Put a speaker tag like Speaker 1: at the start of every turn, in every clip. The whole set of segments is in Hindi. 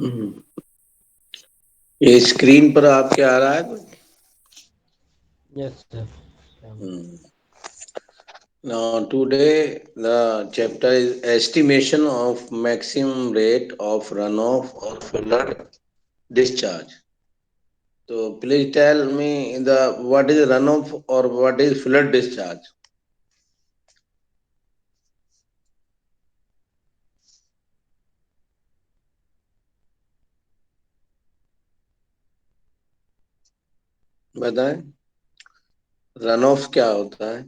Speaker 1: हम्म। ये स्क्रीन पर आपके आ रहा है कुछ?
Speaker 2: Yes, sir.
Speaker 1: Hmm. Now today the chapter is estimation of maximum rate of runoff or flood discharge. So please tell me the what is runoff or what is flood discharge? बताएं। रन ऑफ क्या होता है?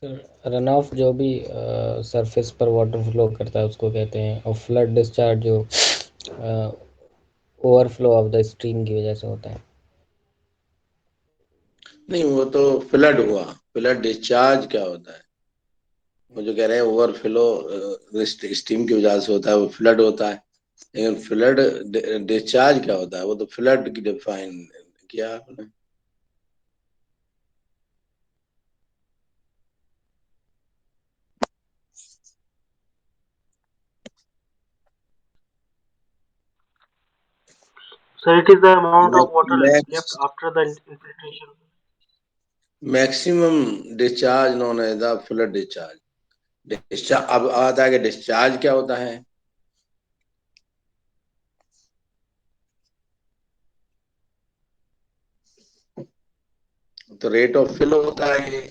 Speaker 2: सर, रन ऑफ जो भी सरफेस पर वाटर फ्लो करता है उसको कहते हैं, और फ्लड डिस्चार्ज जो ओवरफ्लो ऑफ द स्ट्रीम की वजह से होता है।
Speaker 1: नहीं, वो तो फ्लड हुआ। फ्लड डिस्चार्ज क्या होता है? वो जो कह रहे हैं ओवरफ्लो स्टीम की वजह से होता है वो फ्लड होता है। लेकिन फ्लड डिस्चार्ज क्या होता है? वो तो फ्लड की डिफाइन किया आपने।
Speaker 3: So it is the amount of water left
Speaker 1: max
Speaker 3: after the infiltration.
Speaker 1: Maximum discharge known as the flood discharge. Discharge अब आता है कि डिस्चार्ज क्या होता है। तो रेट ऑफ फ्लो होता है ये।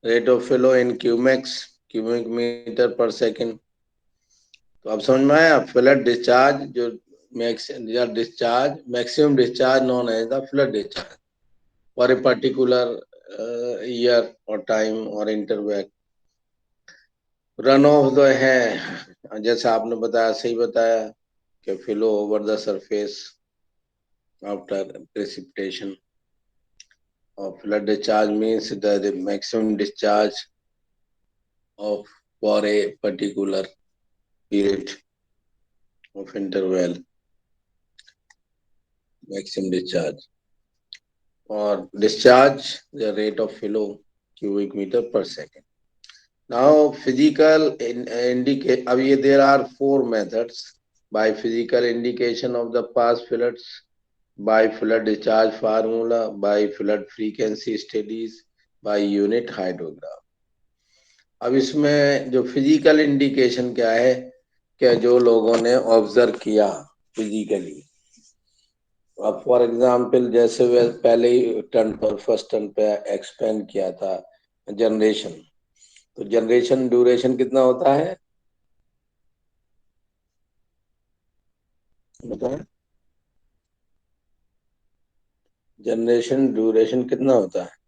Speaker 1: Rate of flow in cumecs, cubic metre per second. तो अब समझ में आया। फ्लड डिस्चार्ज जो मैक्स या discharge maximum discharge known as the flood discharge for a particular year और टाइम और इंटरवल। रन ऑफ जो है जैसे आपने बताया, सही बताया कि flow over the surface after precipitation. और flood discharge means the maximum discharge of for a particular period of interval, maximum discharge or discharge the rate of flow cubic meter per second. Now physical indicate अब ये there are four methods by physical indication of the past floods, by flood discharge formula, by flood frequency studies, by unit hydrograph. अब इसमें जो फिजिकल इंडिकेशन क्या है कि जो लोगों ने ऑब्जर्व किया फिजिकली। अब फॉर एग्जांपल जैसे वे पहले ही टर्न पर फर्स्ट टर्न पे एक्सपेंड किया था जनरेशन। तो जनरेशन ड्यूरेशन कितना होता है बताएं? जनरेशन ड्यूरेशन कितना होता है?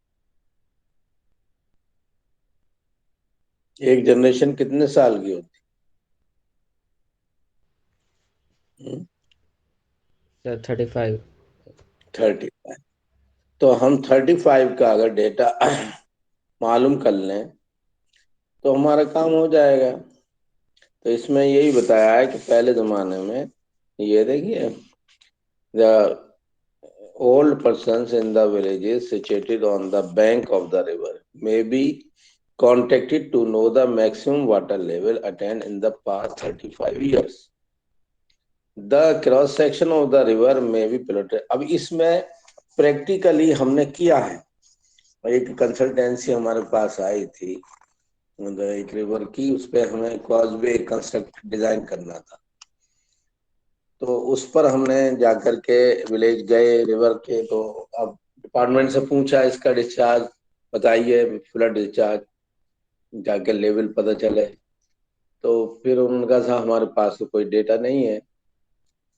Speaker 1: एक जनरेशन कितने साल की होती है?
Speaker 2: सर 35।
Speaker 1: 35। तो हम 35 का अगर डेटा मालूम कर लें तो हमारा काम हो जाएगा। तो इसमें यही बताया है कि पहले जमाने में ये देखिए the old persons in the villages situated on the bank of the river may be contacted to know the maximum water level attained in the past 35 years. The cross section of the river may be plotted. अब इसमें प्रैक्टिकली हमने किया है। एक कंसल्टेंसी हमारे पास आई थी, मतलब एक रिवर की, उस पर हमें कॉजवे कंस्ट्रक्ट डिजाइन करना था। तो उस पर हमने जाकर के विलेज गए रिवर के। तो अब डिपार्टमेंट से पूछा इसका डिस्चार्ज बताइए, फ्लड डिस्चार्ज जाके लेवल पता चले। तो फिर उनका था हमारे पास तो कोई डेटा नहीं है।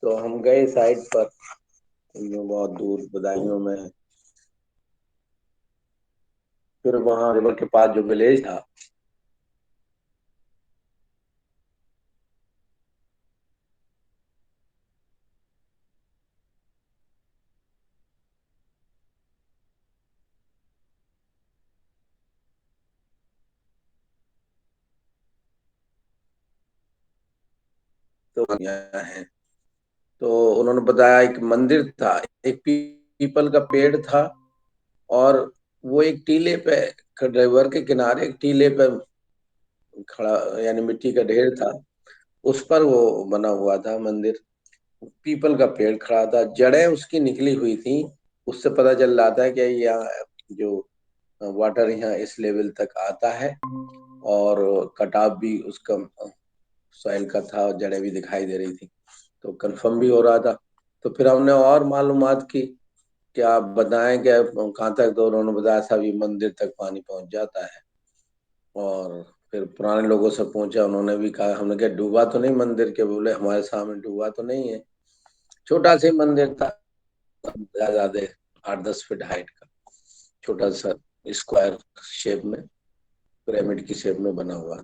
Speaker 1: तो हम गए साइट पर, बहुत दूर बदायूं में। फिर वहां रिवर के पास जो विलेज था, तो गया है। तो उन्होंने बताया एक मंदिर था, एक पीपल का पेड़ था, और वो एक टीले पे, रिवर के किनारे एक टीले पे खड़ा, यानी मिट्टी का ढेर था, उस पर वो बना हुआ था मंदिर। पीपल का पेड़ खड़ा था, जड़ें उसकी निकली हुई थी। उससे पता चल रहा था कि यहाँ जो वाटर यहाँ इस लेवल तक आता है, और कटाव भी उसका सॉइल का था, और जड़ें भी दिखाई दे रही थी, तो कंफर्म भी हो रहा था। तो फिर हमने और मालूमात की कि आप बताएं कि कहाँ तक, तो उन्होंने बताया था अभी मंदिर तक पानी पहुंच जाता है। और फिर पुराने लोगों से पूछा, उन्होंने भी कहा, हमने कहा डूबा तो नहीं मंदिर के, बोले हमारे सामने डूबा तो नहीं है, छोटा सा ही मंदिर था, ज्यादा 8-10 फीट हाइट का, छोटा सा स्क्वायर शेप में, पिरामिड की शेप में बना हुआ।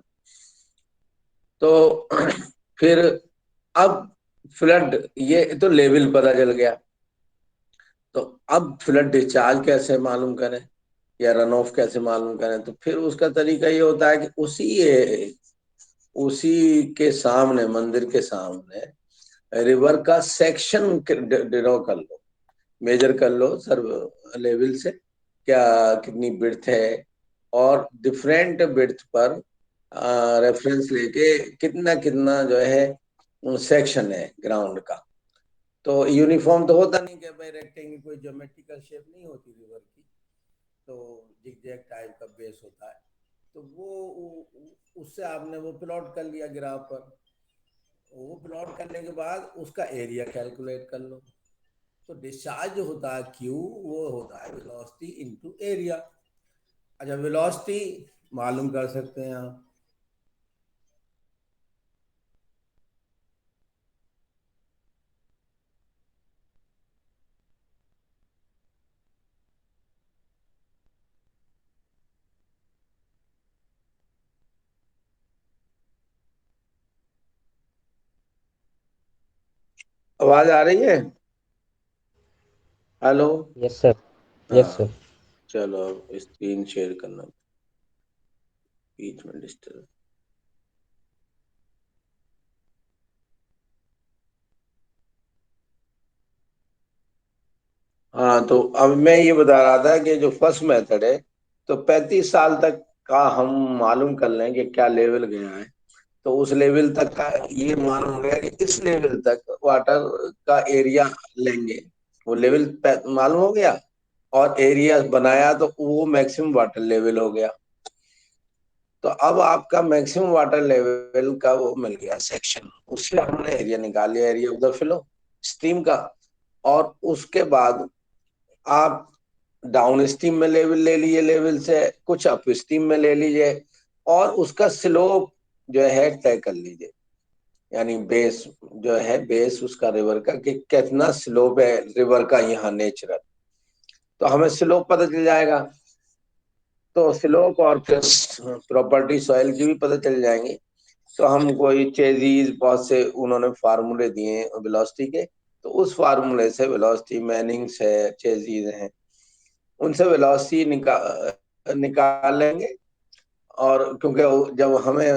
Speaker 1: तो फिर अब फ्लड, ये तो लेवल पता चल गया, तो अब फ्लड डिस्चार्ज कैसे मालूम करें या रन ऑफ कैसे मालूम करें? तो फिर उसका तरीका ये होता है कि उसी के सामने, मंदिर के सामने रिवर का सेक्शन ड्रॉ कर लो, मेजर कर लो सर लेवल से, क्या कितनी बिड्थ है, और डिफरेंट बिड्थ पर रेफरेंस लेके कितना कितना जो है सेक्शन है ग्राउंड का। तो यूनिफॉर्म तो होता नहीं कि भाई रेक्टेंगल, कोई ज्योमेट्रिकल शेप नहीं होती रिवर की, तो जिगजैग टाइप का बेस होता है। तो उससे आपने वो प्लॉट कर लिया ग्राफ पर, वो प्लॉट करने के बाद उसका एरिया कैलकुलेट कर लो। तो डिस्चार्ज जो होता है क्यू, वो होता है वेलोसिटी इनटू एरिया। अच्छा, वेलोसिटी मालूम कर सकते हैं आप। आवाज आ रही है? हेलो।
Speaker 2: Yes sir. यस
Speaker 1: हाँ,
Speaker 2: सर।
Speaker 1: चलो अब स्क्रीन शेयर करना, बीच में डिस्टर्ब। हाँ, तो अब मैं ये बता रहा था कि जो फर्स्ट मेथड है, तो 35 साल तक का हम मालूम कर लें कि क्या लेवल गया है। तो उस लेवल तक का ये मालूम हो गया कि इस लेवल तक वाटर का एरिया लेंगे, वो लेवल मालूम हो गया, और एरिया बनाया तो वो मैक्सिमम वाटर लेवल हो गया। तो अब आपका मैक्सिमम वाटर लेवल का वो मिल गया सेक्शन, उससे हमने एरिया निकाल लिया, area of the flow stream का। और उसके बाद आप डाउन स्ट्रीम में लेवल ले लीजिए, लेवल से कुछ अप स्ट्रीम में ले लीजिए, और उसका स्लोप जो है तय कर लीजिए, यानी बेस जो है, बेस उसका रिवर का कि कितना स्लोप है रिवर का यहाँ नेचुरल। तो हमें स्लोप पता चल जाएगा, तो स्लोप और फिर प्रॉपर्टी सॉइल की भी पता चल जाएंगी। तो हम कोई चेजीज बहुत से उन्होंने फार्मूले दिए वेलोसिटी के, तो उस फार्मूले से वेलोसिटी, मैनिंग्स है, चेजीज हैं, उनसे वेलोसिटी निकाल लेंगे। और क्योंकि जब हमें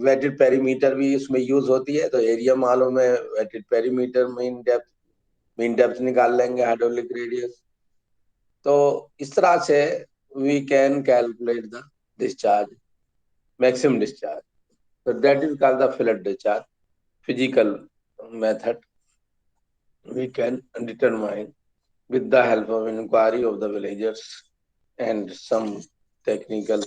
Speaker 1: वेटेड पेरीमीटर भी उसमें यूज होती है, तो एरिया मालूम है, वेटेड पेरीमीटर, मीन डेप्थ निकाल लेंगे, हाइड्रोलिक रेडियस। तो इस तरह से we can calculate the discharge, maximum discharge. So that is called the flood discharge. Physical method we can determine with the help of inquiry of the villagers and some technical.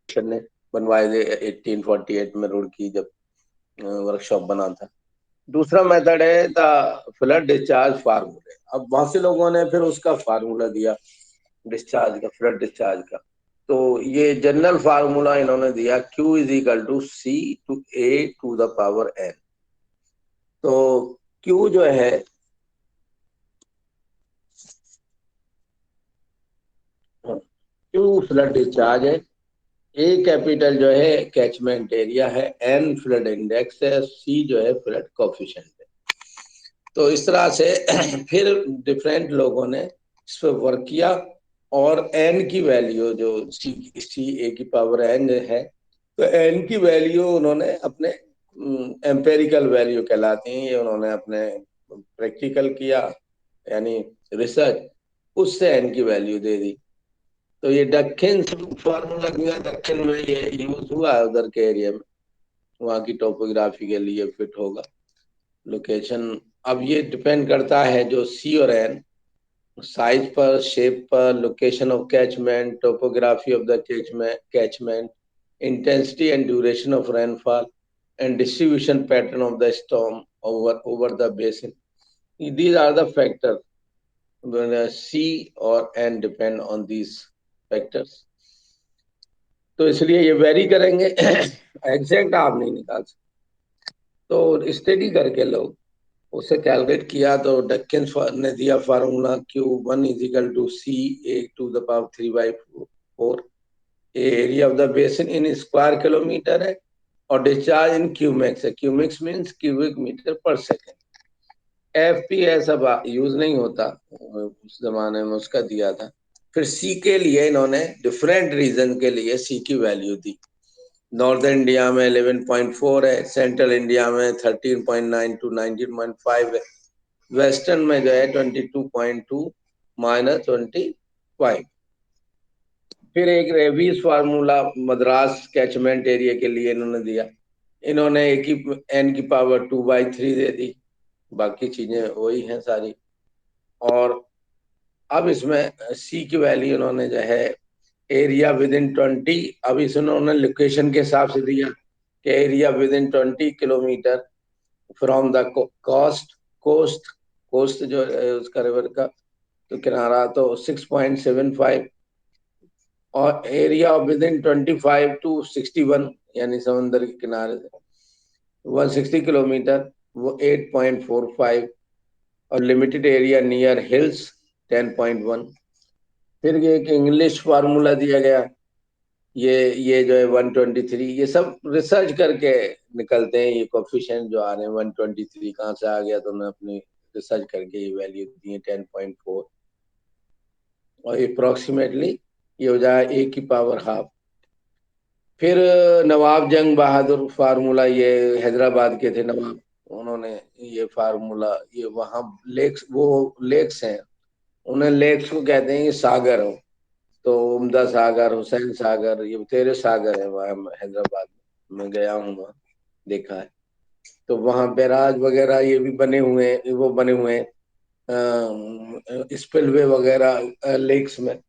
Speaker 1: ने बनवाए थे 1848 में, रुड़की जब वर्कशॉप बना था। दूसरा मेथड है द फ्लड डिस्चार्ज फार्मूले। अब बहुत से लोगों ने फिर उसका फार्मूला दिया डिस्चार्ज का, फ्लड डिस्चार्ज का। तो ये जनरल फार्मूला इन्होंने दिया, Q is equal to C to A to the power N। तो Q जो है, Q फ्लड डिस्चार्ज है, A कैपिटल जो है कैचमेंट एरिया है, N फ्लड इंडेक्स है, C जो है फ्लड कोफिशिएंट है। तो इस तरह से फिर डिफरेंट लोगों ने इस पर वर्क किया, और N की वैल्यू जो C A की पावर N है, तो N की वैल्यू उन्होंने अपने एम्पेरिकल वैल्यू कहलाती हैं। ये उन्होंने अपने प्रैक्टिकल किया, यानी रिसर्च, उससे एन की वैल्यू दे दी। तो ये दक्षिण फार्मूला दिया, दक्षिण में ये यूज हुआ है उधर के एरिया में, वहाँ की टोपोग्राफी के लिए फिट होगा लोकेशन। अब ये डिपेंड करता है जो सी और एन, साइज पर, शेप पर, location of catchment, topography of the catchment, intensity and duration of rainfall, and distribution pattern of the storm over the basin. These are the factors. When C or N depend on these factors. तो इसलिए ये वेरी करेंगे, एग्जैक्ट आप नहीं निकाल सकते। तो स्टडी करके लोग उसे कैलकुलेट किया, तो डक्कन ने दिया formula Q1 is equal to C A to the power 3/4। Area of the basin in square kilometre है, और डिस्चार्ज इन क्यूमेक्स है। Cumecs means cubic metre per second. FPS अब यूज नहीं होता, उस जमाने में उसका दिया था। फिर सी के लिए इन्होंने डिफरेंट रीजन के लिए सी की वैल्यू दी। नॉर्दर्न इंडिया में 11.4 है, सेंट्रल इंडिया में 13.9 टू 19.5 है, वेस्टर्न में जो है 22.2 -25। फिर एक rabies formula Madras catchment area के लिए इन्होंने दिया। इन्होंने एन की पावर 2/3 दे दी, बाकी चीजें वही हैं सारी। और अब इसमें सी की वैल्यू इन्होंने जो है एरिया विद इन 20, अब इस उन्होंने लोकेशन के हिसाब से दिया कि area within 20 kilometre from the coast. Coast जो है उसका रिवर का तो किनारा तो 6.75, और एरिया विद इन 25 टू 61, यानी समंदर के किनारे से 160 किलोमीटर, वो 8.45, और लिमिटेड एरिया नियर हिल्स 10.1। फिर ये एक इंग्लिश फार्मूला दिया गया, ये जो है 123। ये सब रिसर्च करके निकलते हैं, ये कोफिशिएंट जो आ रहे हैं 123 कहाँ से आ गया, तो मैं अपनी रिसर्च करके ये वैल्यू दी है 10.4, और अप्रोक्सीमेटली ये हो जाए ए की पावर हाफ। फिर नवाब जंग बहादुर फार्मूला, ये हैदराबाद के थे नवाब, उन्होंने ये फार्मूला, ये वहाँ लेक्स, वो लेक्स हैं, उन्हें लेक्स को कहते हैं ये सागर हो। तो उम्दा सागर, हुसैन सागर, ये तेरे सागर है वहाँ हैदराबाद में, मैं गया हूँ वहाँ, देखा है। तो वहाँ बैराज वगैरह ये भी बने हुए हैं, वो बने हुए हैं स्पिलवे वगैरह लेक्स में।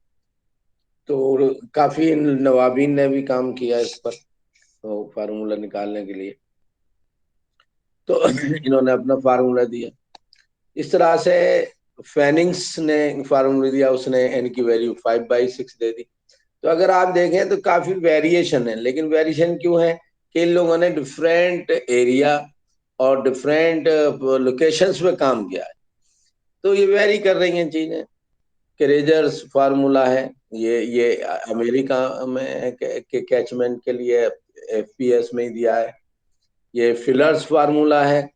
Speaker 1: तो काफी नवाबीन ने भी काम किया इस पर, तो फार्मूला निकालने के लिए तो इन्होंने अपना फार्मूला दिया। इस तरह से फेनिंग्स ने फार्मूला दिया, उसने एन की वैल्यू 5/6 दे दी। तो अगर आप देखें तो काफी वेरिएशन है, लेकिन वेरिएशन क्यों है कि इन लोगों ने डिफरेंट एरिया और डिफरेंट लोकेशंस पे काम किया है, तो ये वेरी कर रही हैं चीजें। क्रेजर्स फार्मूला है, ये अमेरिका में के कैचमेंट के लिए एफपीएस में ही दिया है। ये फिलर्स फार्मूला है,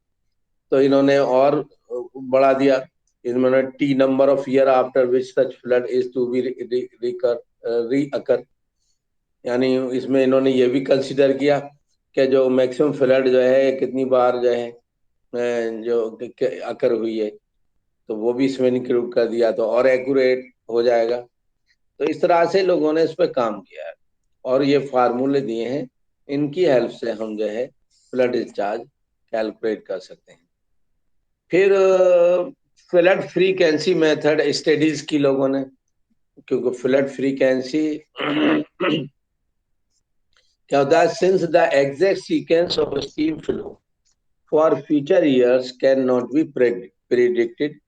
Speaker 1: तो इन्होंने और बढ़ा दिया, इन्होंने T number of year after which such flood is to be reoccur, यानी इसमें इन्होंने ये भी कंसिडर किया कि जो मैक्सिमम फ्लड जो है कितनी बार जो है जो अकर हुई है, तो वो भी इसमें इंक्लूड कर दिया, तो और एक्यूरेट हो जाएगा। तो इस तरह से लोगों ने इस पर काम किया है, और ये फार्मूले दिए हैं, इनकी हेल्प से हम जो है फ्लड डिस्चार्ज कैलकुलेट कर सकते हैं। फिर फ्लड फ्रीक्वेंसी मेथड स्टडीज की लोगों ने, क्योंकि फ्लड फ्रीक्वेंसी क्या होता है, since the exact sequence of stream flow for future years can not be predicted.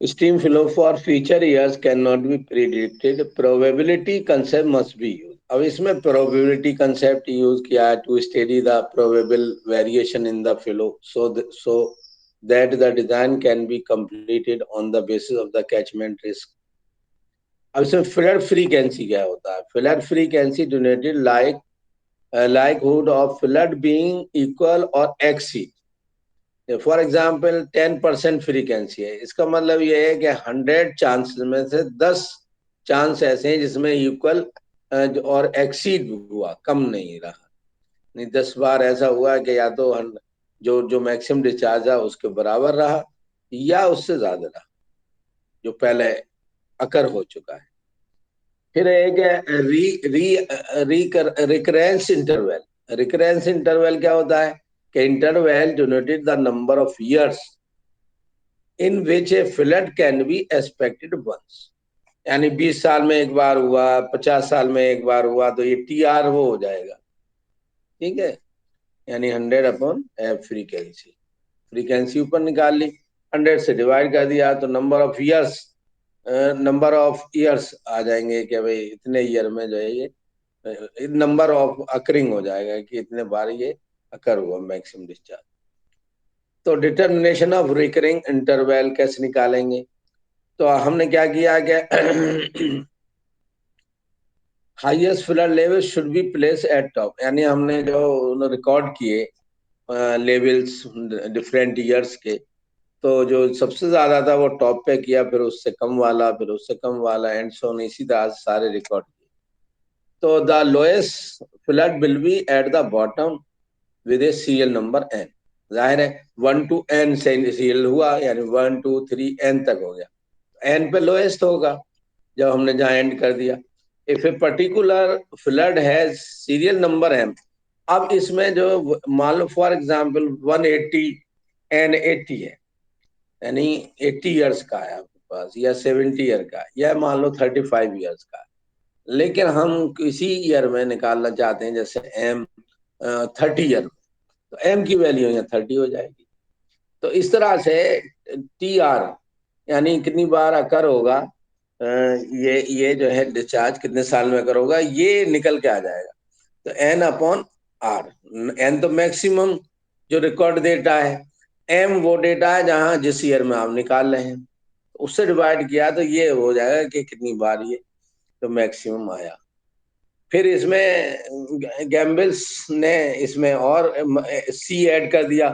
Speaker 1: Stream flow for future years cannot be predicted. Probability concept must be used. अब इसमें probability concept use किया है to study the probable variation in the flow, so that the design can be completed on the basis of the catchment risk. अब इसमें फ्लड फ्रीक्वेंसी क्या होता है? Flood frequency denoted like likelihood of flood being equal or exceed। For example 10% frequency है, इसका मतलब ये है कि 100 चांस में से 10 चांस ऐसे हैं जिसमें इक्वल और एक्सीड हुआ, कम नहीं रहा। नहीं, 10 बार ऐसा हुआ कि या तो जो जो मैक्सिमम डिस्चार्ज है उसके बराबर रहा या उससे ज्यादा रहा, जो पहले अकर हो चुका है। फिर एक है रिकरेंस इंटरवल। रिकरेंस इंटरवल क्या होता है कि interval denoted the number of years in which a flood can be expected once. यानी 20 साल में एक बार हुआ, 50 साल में एक बार हुआ, तो ये TR वो हो जाएगा। ठीक है, यानी 100 अपॉन एफ फ्रीक्वेंसी। फ्रीक्वेंसी ऊपर निकाल ली, 100 से डिवाइड कर दिया तो नंबर ऑफ ईयर्स आ जाएंगे कि भाई इतने ईयर में जो है ये नंबर ऑफ अकरिंग हो जाएगा कि इतने बार ये अकर हुआ मैक्सिमम डिस्चार्ज। तो डिटर्मिनेशन ऑफ रिकरिंग इंटरवल कैसे निकालेंगे? तो हमने क्या किया कि highest flood level should be place at top, यानी हमने जो रिकॉर्ड किए लेवल्स डिफरेंट ईयर्स के, तो जो सबसे ज्यादा था वो टॉप पे किया, फिर उससे कम वाला, फिर उससे कम वाला, एंड सो ऑन, इसी तरह से सारे रिकॉर्ड किए। तो the lowest flood will be at the bottom with a serial number N. जाहिर है 1 to n से सीरियल हुआ, यानी 1 2 3 n तक हो गया, एन पे लोएस्ट होगा जब हमने जहां एंड कर दिया। If a particular flood has serial number M, अब इसमें जो मान लो फॉर एग्जांपल 180 एन 80 है, यानी 80 ईयर्स का है आपके पास, या 70 ईयर का, या मान लो 35 ईयर्स का है, लेकिन हम किसी ईयर में निकालना चाहते हैं, जैसे एम 30 ईयर, तो एम की वैल्यू यहाँ 30 हो जाएगी। तो इस तरह से TR यानी कितनी बार अकर होगा, ये जो है डिस्चार्ज कितने साल में अकर होगा, ये निकल के आ जाएगा। तो N/R, एन तो मैक्सिमम जो रिकॉर्ड डेटा है, एम वो डेटा है जहां जिस ईयर में आप निकाल रहे हैं, तो उससे डिवाइड किया तो ये हो जाएगा कि कितनी बार ये तो मैक्सिमम आया। फिर इसमें गैम्बल्स ने इसमें और C ऐड कर दिया,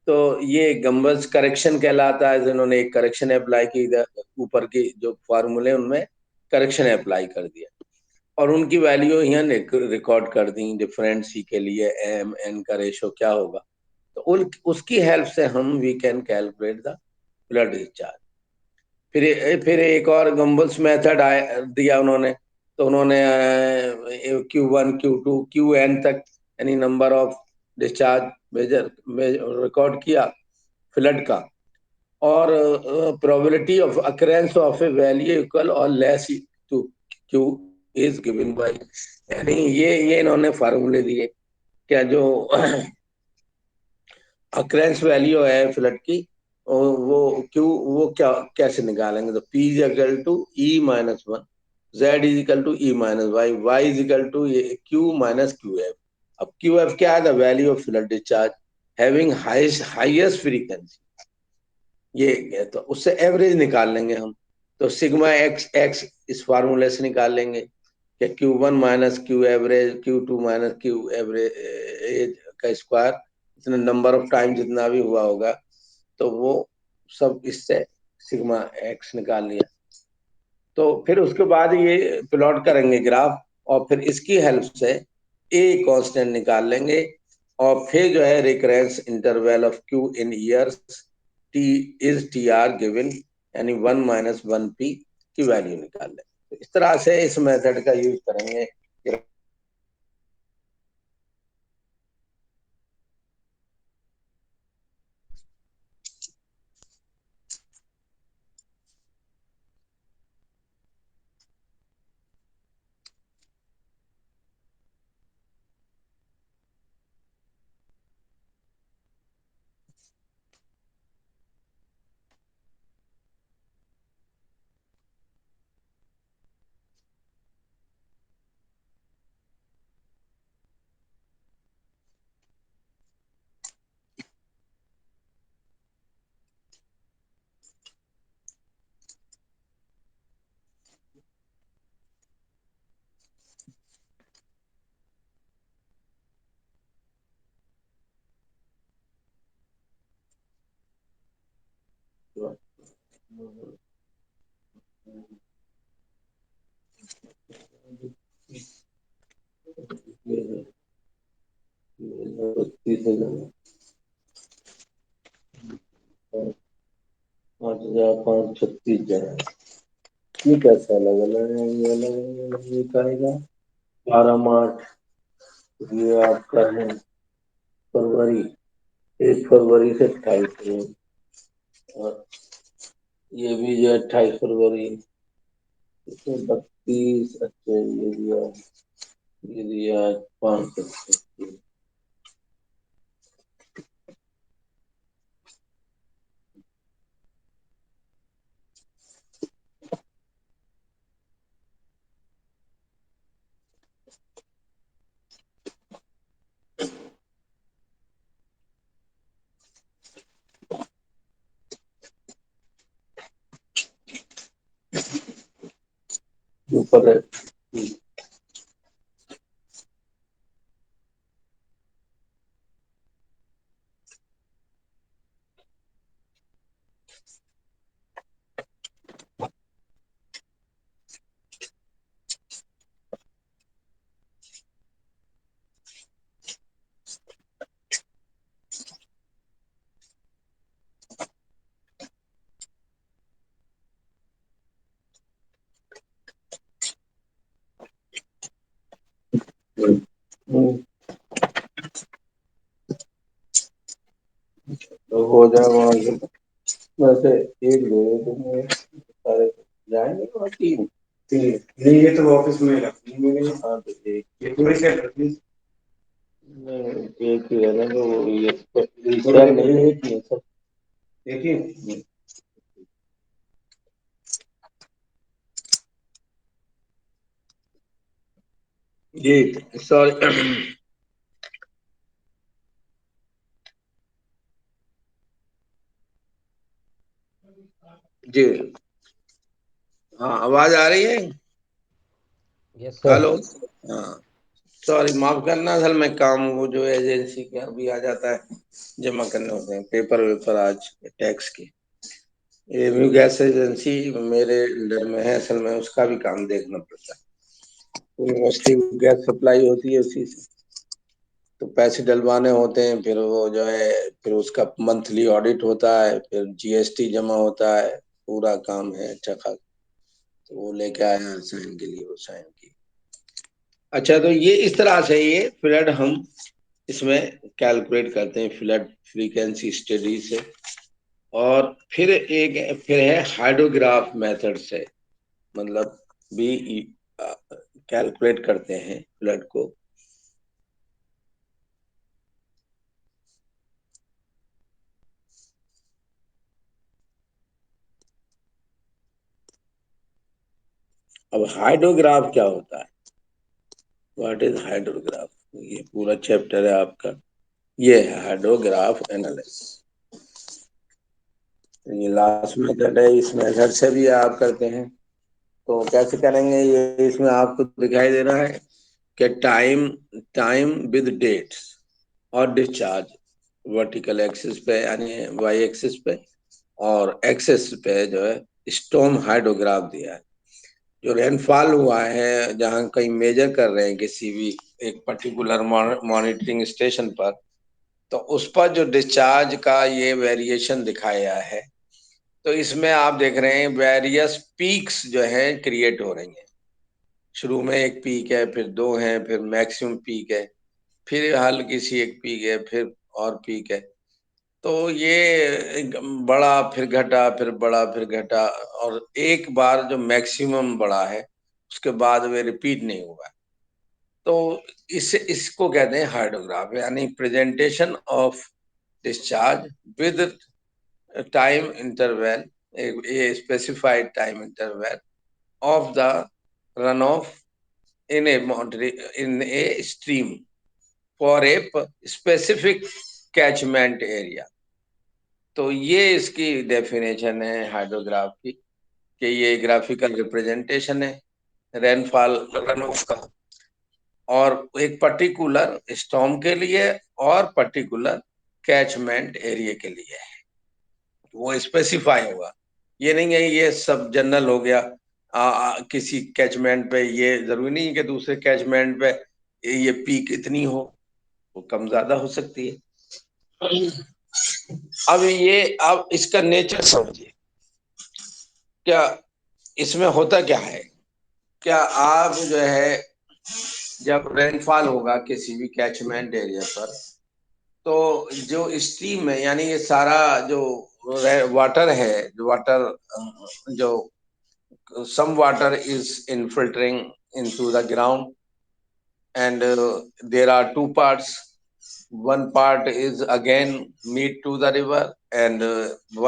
Speaker 1: तो ये गम्बल्स करेक्शन कहलाता है। जिन्होंने एक करेक्शन अप्लाई की, ऊपर की जो फॉर्मूले उनमें करेक्शन अप्लाई कर दिया और उनकी वैल्यू यहाँ रिकॉर्ड कर दी डिफरेंट C के लिए, एम एन का रेशो क्या होगा, तो उसकी हेल्प से हम we can calculate the flood discharge. फिर एक और गम्बल्स मेथड दिया उन्होंने, तो उन्होंने Q1 Q2 Qn तक, यानी number of discharge measure record किया फ्लड का, और probability of occurrence of a value equal और less to Q is given by, यानी ये इन्होंने फार्मूले दिए। क्या जो अक्रेंस वैल्यू है फ्लड की, वो क्यू वो क्या कैसे निकालेंगे? तो P is equal to E-1, Z is equal to E-Y, Y is equal to Q-QF। अब QF क्या है? The value of flood discharge having highest frequency, ये तो उससे एवरेज निकाल लेंगे हम। तो सिग्मा एक्स इस फार्मूले से निकाल लेंगे कि Q1 - Q average, Q2 - Q average का स्क्वायर, इतना नंबर ऑफ टाइम जितना भी हुआ होगा, तो वो सब इससे सिग्मा एक्स निकाल लिया। तो फिर उसके बाद ये प्लॉट करेंगे ग्राफ, और फिर इसकी हेल्प से ए कांस्टेंट निकाल लेंगे, और फिर जो है recurrence interval of Q in years T is TR given, यानी 1 - 1P की वैल्यू निकाल लेंगे। तो इस तरह से इस मेथड का यूज करेंगे। पाँच हजार 536 जन। ये कैसा अलग अलग है, ये अलग अलग ये कहेगा 12 मार्च, ये आपका है फरवरी, 1 फरवरी से 28 फरवरी, और ये भी जो 28 फरवरी, इसमें 32, अच्छा ये दिया 536। ऊपर है। हम्म, तो हो जाए वहां से। वैसे एक दो तुम्हें सारे जाएंगे और तीन, तीन नहीं, ये तो ऑफिस में रखेंगे। हाँ तो एक, ये पूरे सेट रखिए। नहीं, एक ही है ना, तो वो ये सर नहीं है कि सब देखिए। जी सॉरी। जी हाँ, आवाज आ रही है।
Speaker 2: Yes sir.
Speaker 1: हेलो। हाँ, सॉरी माफ करना, असल में काम वो जो एजेंसी का भी आ जाता है, जमा करने होते हैं पेपर वेपर आज टैक्स के। ये न्यू गैस एजेंसी मेरे अंडर में है, असल में उसका भी काम देखना पड़ता है। यूनिवर्सिटी गैस सप्लाई होती है उसी से, तो पैसे डलवाने होते हैं, फिर वो जो है फिर उसका मंथली ऑडिट होता है, फिर जीएसटी जमा होता है, पूरा काम है अच्छा खासा। तो वो लेके आया साइन के लिए, वो साइन की। अच्छा, तो ये इस तरह से ये फ्लड हम इसमें कैलकुलेट करते हैं, फ्लड फ्रीक्वेंसी स्टडी से। और फिर है हाइड्रोग्राफ मेथड से, मतलब भी कैलकुलेट करते हैं फ्लड को। अब हाइड्रोग्राफ क्या होता है, व्हाट इज हाइड्रोग्राफ, ये पूरा चैप्टर है आपका। ये है हाइड्रोग्राफ एनालिसिस। ये लास्ट मेथड है, इस मेथड से भी आप करते हैं। तो कैसे करेंगे ये, इसमें आपको दिखाई दे रहा है कि टाइम टाइम विद डेट्स और डिस्चार्ज, वर्टिकल एक्सिस पे यानी वाई एक्सिस पे, और एक्सिस पे जो है स्टॉर्म हाइड्रोग्राफ दिया है। जो रेनफॉल हुआ है, जहाँ कहीं मेजर कर रहे हैं किसी भी एक पर्टिकुलर मॉनिटरिंग स्टेशन पर, तो उस पर जो डिस्चार्ज का ये वेरिएशन दिखाया है। तो इसमें आप देख रहे हैं वेरियस पीक्स जो है क्रिएट हो रही हैं। शुरू में एक पीक है, फिर दो हैं, फिर मैक्सिमम पीक है, फिर हल्की सी एक पीक है, फिर और पीक है। तो ये एक बड़ा फिर घटा, फिर बड़ा फिर घटा, और एक बार जो मैक्सिमम बड़ा है उसके बाद वे रिपीट नहीं हुआ। तो इसको कहते हैं हाइड्रोग्राफ, यानी presentation of discharge with time interval, a specified time interval of the run of in A in a stream for a specific catchment area. तो ये इसकी डेफिनेशन है हाइड्रोग्राफ की, कि ये ग्राफिकल रिप्रेजेंटेशन है रेनफॉल रन ऑफ का, और एक पर्टिकुलर स्टॉर्म के लिए और पर्टिकुलर कैचमेंट एरिया के लिए है, वो स्पेसिफाई होगा। ये नहीं है ये सब जनरल हो गया। किसी कैचमेंट पे ये जरूरी नहीं है कि दूसरे कैचमेंट पे ये पीक इतनी हो, वो कम ज्यादा हो सकती है। अब इसका नेचर समझिए। क्या इसमें होता क्या है? क्या आप जो है जब रेनफॉल होगा किसी भी कैचमेंट एरिया पर, तो जो स्ट्रीम में यानी ये सारा जो वाटर है, जो वाटर जो some water is infiltrating into the ground, and there are two parts. One part is again meet to the river, and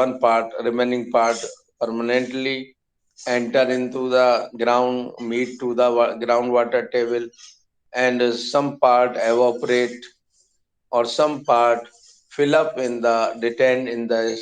Speaker 1: one part, remaining part, permanently enter into the ground, meet to the groundwater table, and some part evaporate, or some part fill up in the detain in the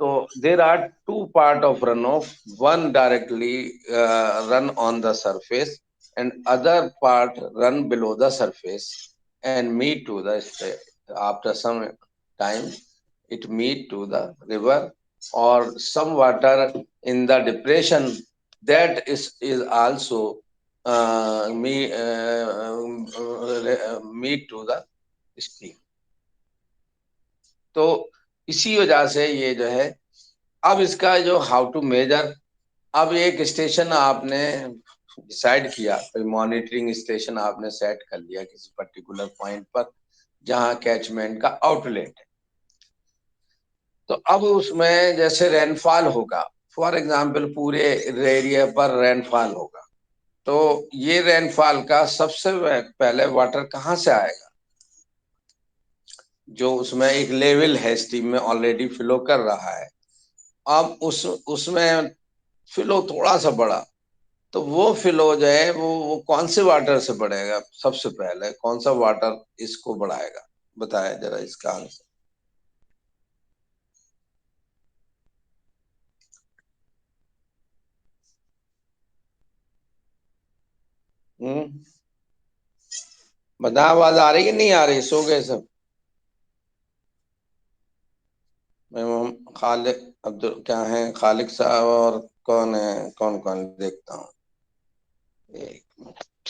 Speaker 1: So there are two part of runoff. One directly run on the surface, and other part run below the surface and meet to the after some time it meet to the river, or some water in the depression that is also meet to the stream. तो इसी वजह से ये जो है, अब इसका जो हाउ टू मेजर, अब एक स्टेशन आपने डिसाइड किया, कोई मॉनिटरिंग स्टेशन आपने सेट कर लिया किसी पर्टिकुलर पॉइंट पर जहां कैचमेंट का आउटलेट है। तो अब उसमें जैसे रेनफॉल होगा, फॉर एग्जांपल पूरे एरिया पर रेनफॉल होगा, तो ये रेनफॉल का सबसे पहले वाटर कहाँ से आएगा? जो उसमें एक लेवल है स्ट्रीम में ऑलरेडी फ्लो कर रहा है, अब उसमें फ्लो थोड़ा सा बढ़ा, तो वो फ्लो जो है वो कौन से वाटर से बढ़ेगा? सबसे पहले कौन सा वाटर इसको बढ़ाएगा? बताया जरा इसका आंसर। हम्म, बता, आवाज आ रही कि नहीं आ रही? सो गए सब? मैं खालिक अब्दुल क्या है, खालिक साहब और कौन है, कौन कौन देखता हूँ। एक मिनट।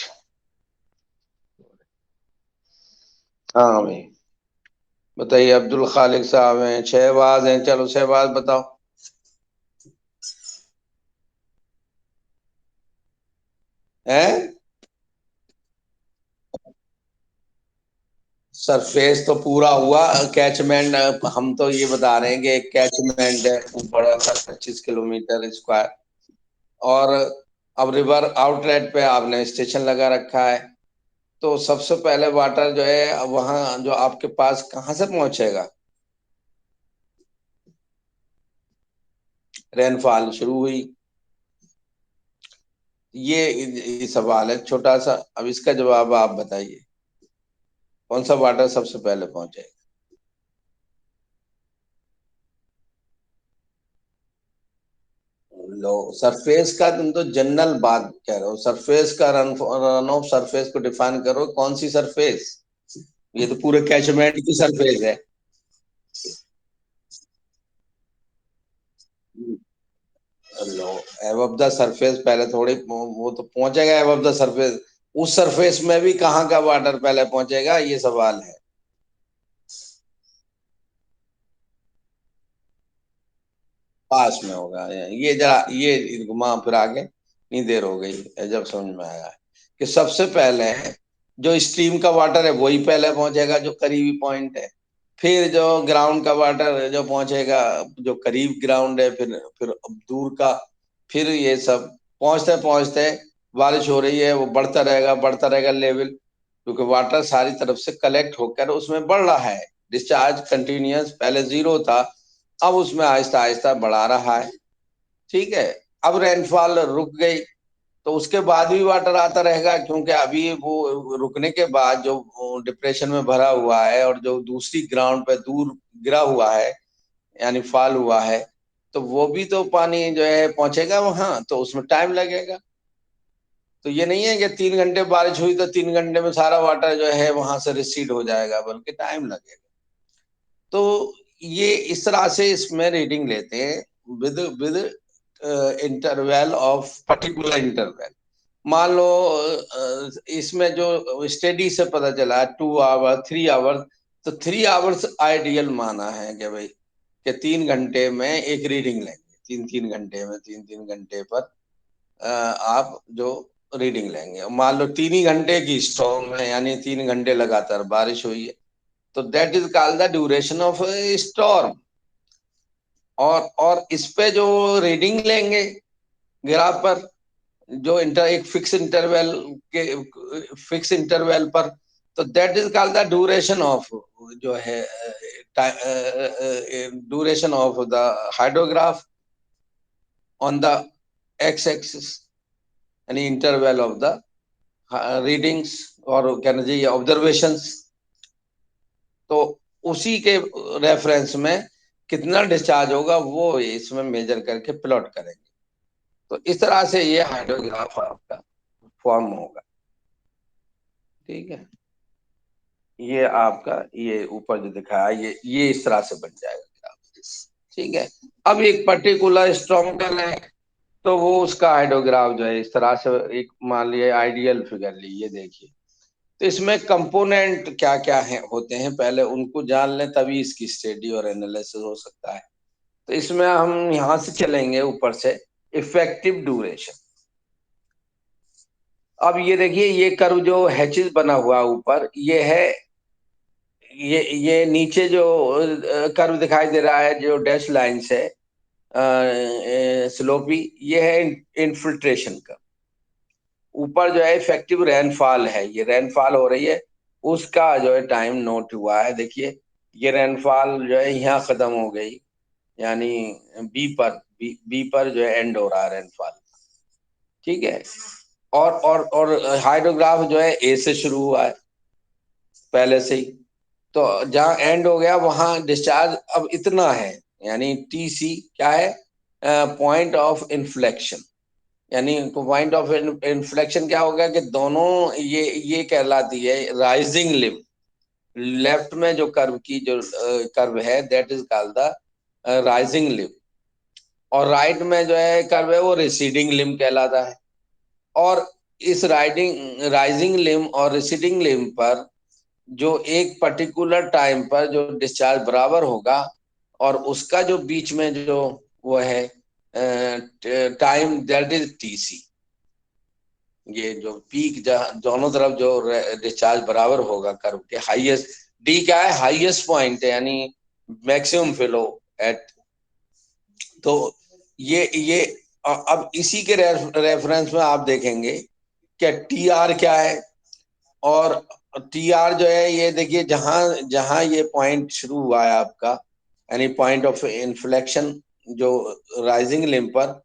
Speaker 1: हाँ भाई बताइए, अब्दुल खालिक साहब हैं, शहबाज हैं, चलो शहबाज बताओ। हैं? सरफेस तो पूरा हुआ, कैचमेंट हम तो ये बता रहे हैं कि एक कैचमेंट है वो बड़ा सा 25 किलोमीटर स्क्वायर, और अब रिवर आउटलेट पे आपने स्टेशन लगा रखा है, तो सबसे पहले वाटर जो है वहां जो आपके पास कहाँ से पहुंचेगा? रेनफॉल शुरू हुई, ये सवाल है छोटा सा। अब इसका जवाब आप बताइए, कौन सा वाटर सबसे पहले पहुंचेगा? लो, सरफेस का तुम तो जनरल बात कह रहे हो, सरफेस का रन ऑफ सरफेस को डिफाइन करो, कौन सी सरफेस? ये तो पूरे कैचमेंट की सरफेस है। लो, एबव द सरफेस पहले थोड़ी वो तो पहुंचेगा एबव द सरफेस, उस सरफेस में भी कहाँ का वाटर पहले पहुंचेगा, ये सवाल है। पास में होगा, ये जरा ये घुमा फिर आगे, इतनी देर हो गई है, जब समझ में आया कि सबसे पहले जो स्ट्रीम का वाटर है वही पहले पहुंचेगा जो करीबी पॉइंट है, फिर जो ग्राउंड का वाटर जो पहुंचेगा जो करीब ग्राउंड है, फिर अब दूर का, फिर ये सब पहुंचते पहुंचते बारिश हो रही है वो बढ़ता रहेगा लेवल, क्योंकि वाटर सारी तरफ से कलेक्ट होकर उसमें बढ़ रहा है। डिस्चार्ज कंटिन्यूअस पहले जीरो था, अब उसमें आहिस्ता आहिस्ता बढ़ा रहा है। ठीक है, अब रेनफॉल रुक गई, तो उसके बाद भी वाटर आता रहेगा, क्योंकि अभी वो रुकने के बाद जो डिप्रेशन में भरा हुआ है और जो दूसरी ग्राउंड पे दूर गिरा हुआ है यानी फॉल हुआ है, तो वो भी तो पानी जो है पहुंचेगा वहां, तो उसमें टाइम लगेगा। तो ये नहीं है कि 3 घंटे बारिश हुई तो 3 घंटे में सारा वाटर जो है वहां से रिसीड हो जाएगा, बल्कि टाइम लगेगा। तो ये इस तरह से इसमें रीडिंग लेते हैं with with interval of particular interval. मान लो इसमें जो स्टडी से पता चला 2 आवर 3 आवर, तो 3 आवर्स आइडियल माना है कि भाई कि 3 घंटे में एक रीडिंग लेंगे, 3 3 घंटे में 3 3 घंटे पर आप जो रीडिंग लेंगे। मान लो 3 ही घंटे की स्टॉर्म है, यानी 3 घंटे लगातार बारिश हुई है, तो that is called the duration of storm. और इस पे जो रीडिंग लेंगे ग्राफ पर, जो एक फिक्स इंटरवल पर, तो that is called the duration of, जो है duration of the hydrograph on the x axis, यानी इंटरवल ऑफ द रीडिंग्स और कहना चाहिए ऑब्जर्वेशंस। तो उसी के रेफरेंस में कितना डिस्चार्ज होगा वो इसमें मेजर करके प्लॉट करेंगे। तो इस तरह से ये हाइड्रोग्राफ आपका फॉर्म होगा। ठीक है, ये आपका ये ऊपर जो दिखाया ये इस तरह से बन जाएगा। ठीक है, अब एक पर्टिकुलर स्ट्रॉन्गर है तो वो उसका हाइड्रोग्राफ जो है इस तरह से, एक मान लिया आइडियल फिगर लीजिए, देखिए। तो इसमें कंपोनेंट क्या क्या है होते हैं, पहले उनको जान लें, तभी इसकी स्टडी और एनालिसिस हो सकता है। तो इसमें हम यहां से चलेंगे ऊपर से, इफेक्टिव ड्यूरेशन। अब ये देखिए, ये कर्व जो हैचेस बना हुआ ऊपर, ये है, ये नीचे जो कर्व दिखाई दे रहा है जो डैश लाइन से स्लोपी, ये है इन्फिल्ट्रेशन का। ऊपर जो है इफेक्टिव रेनफॉल है, ये रेनफॉल हो रही है, उसका जो है टाइम नोट हुआ है। देखिए ये रेनफॉल जो है यहाँ खत्म हो गई, यानी बी पर जो है एंड हो रहा है रेनफॉल। ठीक है, और हाइड्रोग्राफ जो है ए से शुरू हुआ है पहले से ही, तो जहां एंड हो गया वहां डिस्चार्ज अब इतना है, यानी टी सी क्या है, पॉइंट ऑफ इन्फ्लेक्शन। यानी पॉइंट ऑफ इन्फ्लेक्शन क्या होगा कि दोनों ये कहलाती है राइजिंग लिम। लेफ्ट में जो कर्व की जो कर्व है that is called the rising limb, और राइट में जो है कर्व है वो रिसीडिंग लिम कहलाता है। और इस राइजिंग लिम और रिसीडिंग लिम पर जो एक पर्टिकुलर टाइम पर जो डिस्चार्ज बराबर होगा, और उसका जो बीच में जो वो है टाइम, दैट इज टीसी। ये जो पीक दोनों तरफ जो डिस्चार्ज बराबर होगा कर्व के, हाईएस्ट डी क्या है, हाईएस्ट पॉइंट है, यानी मैक्सिमम फ्लो एट। तो ये अब इसी के रेफरेंस में आप देखेंगे कि टी आर क्या है, और टी आर जो है ये देखिए, जहां जहां ये पॉइंट शुरू हुआ है आपका, यानी पॉइंट ऑफ इन्फ्लेक्शन जो राइजिंग लिम पर,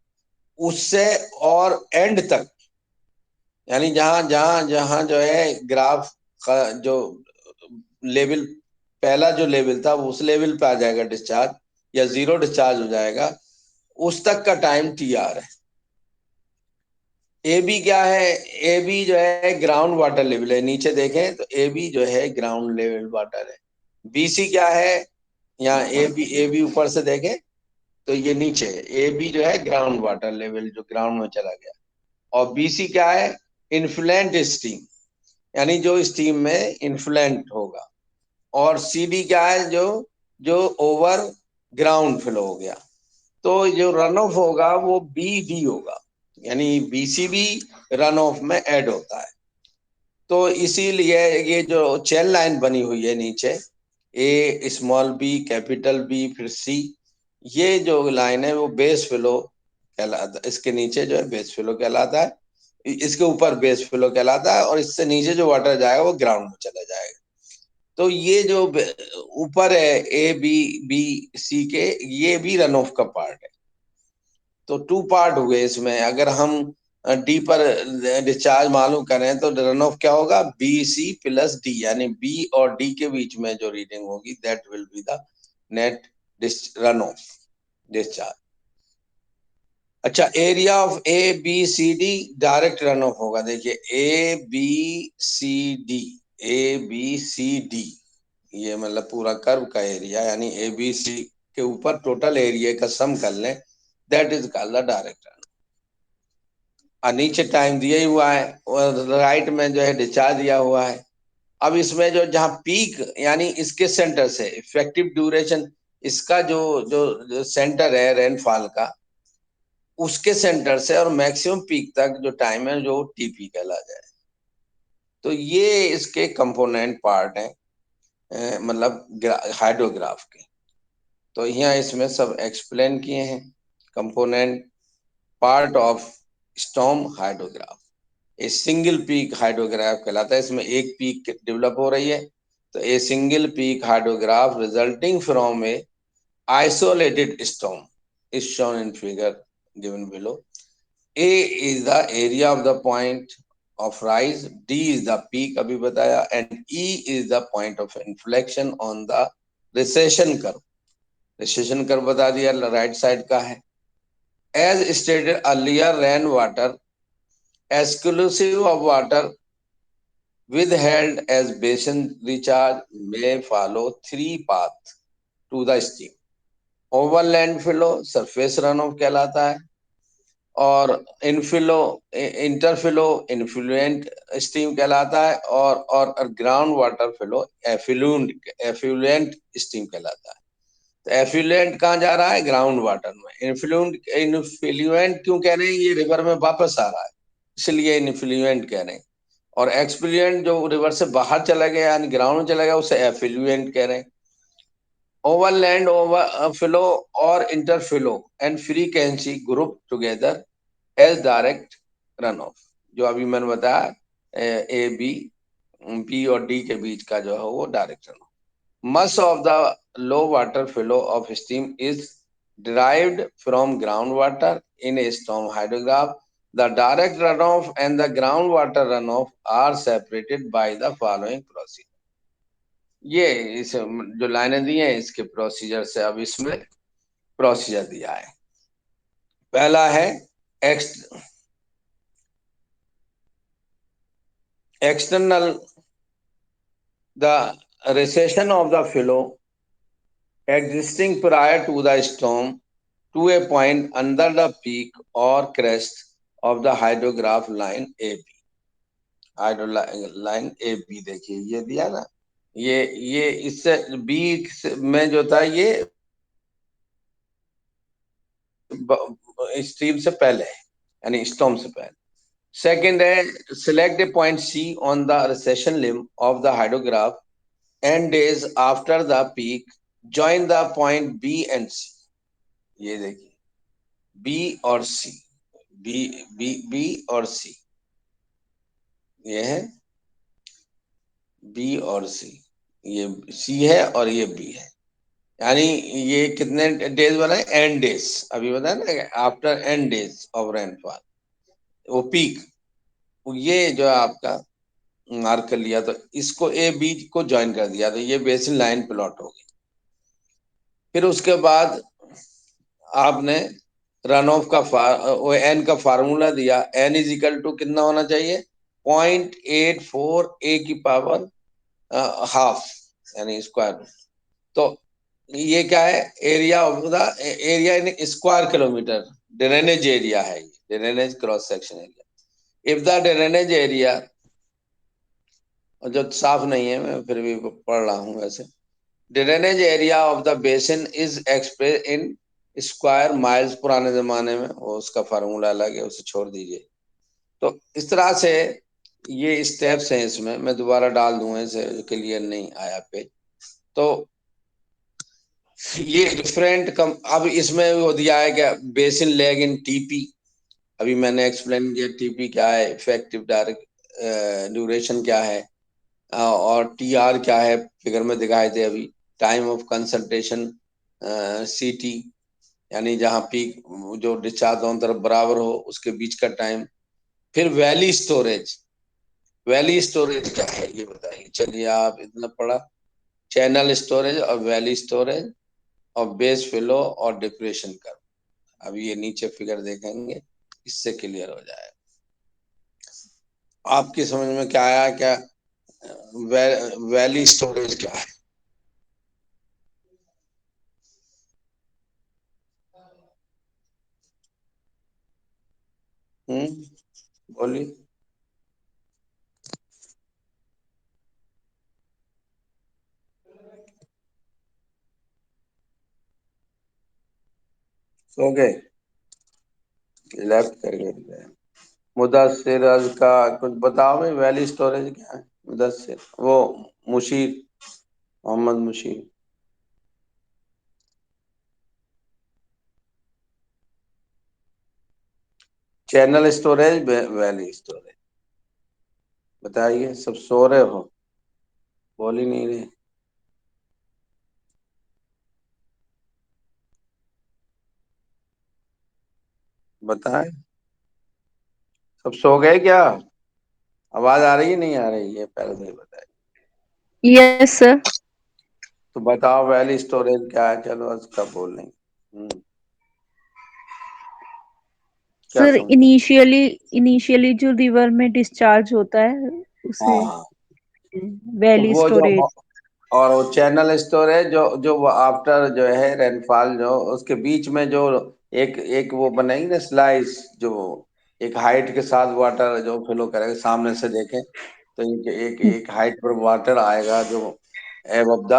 Speaker 1: उससे और एंड तक, यानी जहां जहां जहां जो है ग्राफ का जो लेवल, पहला जो लेवल था उस लेवल पे आ जाएगा डिस्चार्ज, या जीरो डिस्चार्ज हो जाएगा, उस तक का टाइम टी आर है। ए बी क्या है, ए बी जो है ग्राउंड वाटर लेवल है, नीचे देखें तो ए बी जो है ग्राउंड लेवल वाटर है। बी सी क्या है, यहाँ ए बी ऊपर से देखें तो ये नीचे है, ए बी जो है ग्राउंड वाटर लेवल जो ग्राउंड में चला गया। और बी सी क्या है, इन्फ्लुएंट स्टीम, यानी जो स्टीम में इन्फ्लुएंट होगा। और सी डी क्या है, जो जो ओवर ग्राउंड फ्लो हो गया। तो जो रन ऑफ होगा वो बी डी होगा, यानी बीसीबी रन ऑफ में ऐड होता है। तो इसीलिए ये जो चेन लाइन बनी हुई है नीचे, ए स्मॉल बी कैपिटल बी फिर सी, ये जो लाइन है वो बेस फ्लो कहलाता है। इसके नीचे जो है बेस फ्लो कहलाता है, इसके ऊपर बेस फ्लो कहलाता है, और इससे नीचे जो वाटर जाएगा वो ग्राउंड में चला जाएगा। तो ये जो ऊपर है ए बी बी सी के, ये भी रन ऑफ का पार्ट है। तो 2 पार्ट हुए इसमें। अगर हम डी पर डिस्चार्ज मालूम करें तो रन ऑफ क्या होगा, बी सी प्लस डी, यानी बी और डी के बीच में जो रीडिंग होगी that will be the net runoff discharge. अच्छा, area of A B C D direct runoff होगा। देखिए A B C D, A B C D, ये मतलब पूरा कर्व का एरिया, यानी ए बी सी के ऊपर टोटल एरिया का सम कर लें, that is called the direct run. और नीचे टाइम दिया ही हुआ है और राइट में जो है डिस्चार्ज दिया हुआ है। अब इसमें जो जहां पीक, यानी इसके सेंटर से इफेक्टिव ड्यूरेशन, इसका जो सेंटर है रेनफॉल का, उसके सेंटर से और मैक्सिमम पीक तक जो टाइम है जो टीपी कहला जाए। तो ये इसके कंपोनेंट पार्ट है, मतलब हाइड्रोग्राफ के। तो यहाँ इसमें सब एक्सप्लेन किए हैं component part of storm hydrograph. A single peak hydrograph कहलाता है। इसमें एक पीक डेवलप हो रही है, तो a single peak hydrograph resulting from A isolated storm is shown in figure given below. A is the area of the point of rise, D is the peak अभी बताया, and E is the point of inflection on the recession curve. Recession curve बता दिया, राइट साइड का है। As stated earlier, rain water exclusive of water withheld as basin recharge may follow three paths to the stream. Overland flow surface runoff कहलाता है, और इनफ्लो इंटरफ्लो इन्फ्लुएंट स्ट्रीम कहलाता है, और ground water flow effluent stream कहलाता है। तो एफ्लुएंट कहाँ जा रहा है? ग्राउंड वाटर में। इन्फ्लुएंट क्यों कह रहे हैं? ये रिवर में वापस आ रहा है, इसलिए इन्फ्लुएंट कह रहे हैं। और एक्सप्लुएंट जो रिवर से बाहर चला गया यानी ग्राउंड में चला गया, उसे एफ्लुएंट कह रहे हैं। ओवरलैंड ओवरफ्लो और interflow and frequency group together as direct runoff. जो अभी मैंने बताया ए बी, बी और डी के बीच का जो है वो direct runoff. Much of the low water flow of stream is derived from groundwater in a storm hydrograph. The direct runoff and the groundwater runoff are separated by the following procedure. ये इस जो लाइनें दी हैं इसके प्रोसीजर से अब इसमें प्रोसीजर दिया है। पहला है external, the recession of the flow existing prior to the storm to a point under the peak or crest of the hydrograph line AB. Line AB देखिए ये दिया ना, ये इससे बी में जो था ये स्ट्रीम से पहले है, यानी स्टॉर्म से पहले। सेकंड है select a point C on the recession limb of the hydrograph and days after the peak join the point B and C. ये देखिए B और C, B और C, ये है B और C, ये C है और ये B है। यानी ये कितने डेज बनाए? एंड डेज, अभी बताया ना, after and days of rainfall वो पीक, ये जो है आपका मार्क कर लिया, तो इसको ए बी को ज्वाइन कर दिया, तो ये बेसिन लाइन प्लॉट होगी। फिर उसके बाद आपने रन ऑफ का एन का फार्मूला दिया, एन इज इक्वल टू कितना होना चाहिए? 0.84 ए की पावर हाफ, यानी स्क्वायर। तो ये क्या है? Area of the area in square kilometre, drainage area है, drainage cross section area. If the drainage area, जो साफ नहीं है मैं फिर भी पढ़ रहा हूँ वैसे, drainage area of the basin is express in square miles. पुराने जमाने में वो उसका फार्मूला अलग है, उसे छोड़ दीजिए। तो इस तरह से ये स्टेप्स हैं, इसमें मैं दोबारा डाल दूंगा इसे, क्लियर नहीं आया पे। तो ये डिफरेंट अब इसमें वो दिया है क्या? बेसिन लेग इन टीपी, अभी मैंने एक्सप्लेन किया टीपी क्या है, इफेक्टिव डायरेक्ट ड्यूरेशन क्या है, और टी आर क्या है, फिगर में दिखाए थे अभी। Time of concentration C T, यानी जहां पीक जो डिस्चार्ज दोनों तरफ बराबर हो उसके बीच का टाइम। फिर वैली स्टोरेज, वैली स्टोरेज क्या है ये बताइए। चलिए आप इतना पढ़ा, चैनल स्टोरेज और वैली स्टोरेज और बेस फ्लो और डिप्रेशन कर्व। अब ये नीचे फिगर देखेंगे, इससे क्लियर हो जाएगा। आपकी समझ में क्या आया? क्या वैली स्टोरेज क्या है? बोलिए। सो गए? लेफ्ट करके मुदस्सिर अज का कुछ बताओ भाई, वैली स्टोरेज क्या है? मुदस्सिर, वो Mushir, Mohammad Mushir. Channel storage, valley storage, बताइए। सब सो रहे हो, बोल ही नहीं रहे। बताएं, सब सो गए क्या? आवाज आ रही है नहीं आ रही है, पहले से ही बताए।
Speaker 4: Yes sir.
Speaker 1: तो बताओ वैली स्टोरेज क्या है? चलो उसका बोल लेंगे। क्या
Speaker 4: सर
Speaker 1: समझे?
Speaker 4: इनिशियली जो रिवर में डिस्चार्ज होता है
Speaker 1: हाँ
Speaker 4: उसे
Speaker 1: हाँ। तो
Speaker 4: वैली
Speaker 1: वो जो,
Speaker 4: स्टोरेज।
Speaker 1: और वो चैनल स्टोरेज जो जो आफ्टर जो है रेनफॉल, जो उसके बीच में जो एक एक वो बनेगी ना स्लाइस, जो एक हाइट के साथ वाटर जो फ्लो करेगा, सामने से देखें तो एक एक, एक हाइट पर वाटर आएगा जो एबव द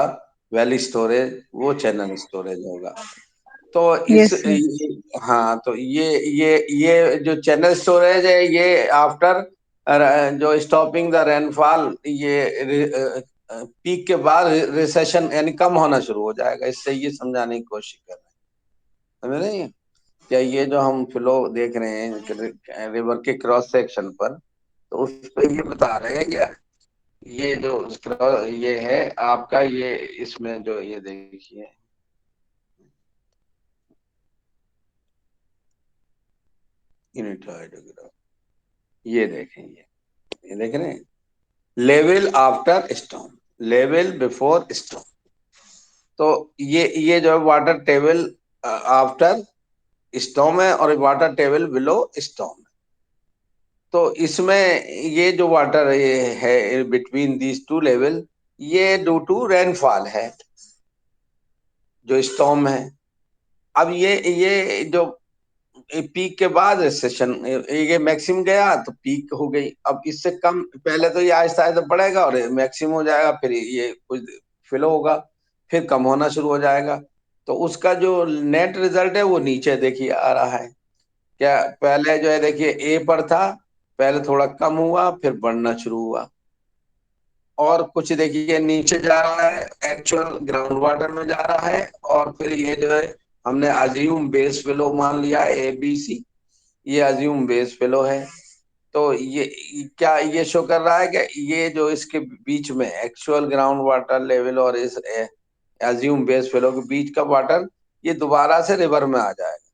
Speaker 1: वैली स्टोरेज, वो चैनल स्टोरेज होगा। तो इस
Speaker 4: यस सर।
Speaker 1: हाँ, तो ये जो चैनल स्टोरेज है, ये आफ्टर जो स्टॉपिंग द रेनफॉल, ये पीक के बाद रिसेशन यानी कम होना शुरू हो जाएगा। इससे ये समझाने की कोशिश कर रहे हैं, समझ रहे हैं? क्या ये जो हम फ्लो देख रहे हैं रिवर के क्रॉस सेक्शन पर, तो उस पे ये बता रहे हैं क्या, ये जो ये है आपका, ये इसमें जो ये देखिए, यूनिट हाइड्रोग्राफ, ये देखें, ये देख रहे हैं, level after storm, level before storm. तो ये जो वाटर टेबल आफ्टर स्टॉर्म है, और वाटर टेबल बिलो स्टॉर्म। तो इसमें ये जो वाटर ये है बिटवीन दीज टू लेवल, ये ड्यू टू रेनफॉल है, जो स्टॉर्म है। अब ये जो पीक के बाद सेशन, ये मैक्सिमम गया तो पीक हो गई। अब इससे कम, पहले तो ये आहिस्ता आहिस्ता बढ़ेगा और मैक्सिमम हो जाएगा, फिर ये कुछ फ्लो होगा, फिर कम होना शुरू हो जाएगा। तो उसका जो नेट रिजल्ट है वो नीचे देखिए आ रहा है। क्या पहले जो है देखिए ए पर था, पहले थोड़ा कम हुआ, फिर बढ़ना शुरू हुआ, और कुछ देखिए नीचे जा रहा है, एक्चुअल ग्राउंड वाटर में जा रहा है। और फिर ये जो है हमने अज्यूम बेस फ्लो मान लिया है ABC, ये अज्यूम बेस फ्लो है। तो ये क्या ये शो कर रहा है कि ये जो इसके बीच में एक्चुअल ग्राउंड वाटर लेवल और इस अज्यूम बेस फ्लो के बीच का वाटर, ये दोबारा से रिवर में आ जाएगा।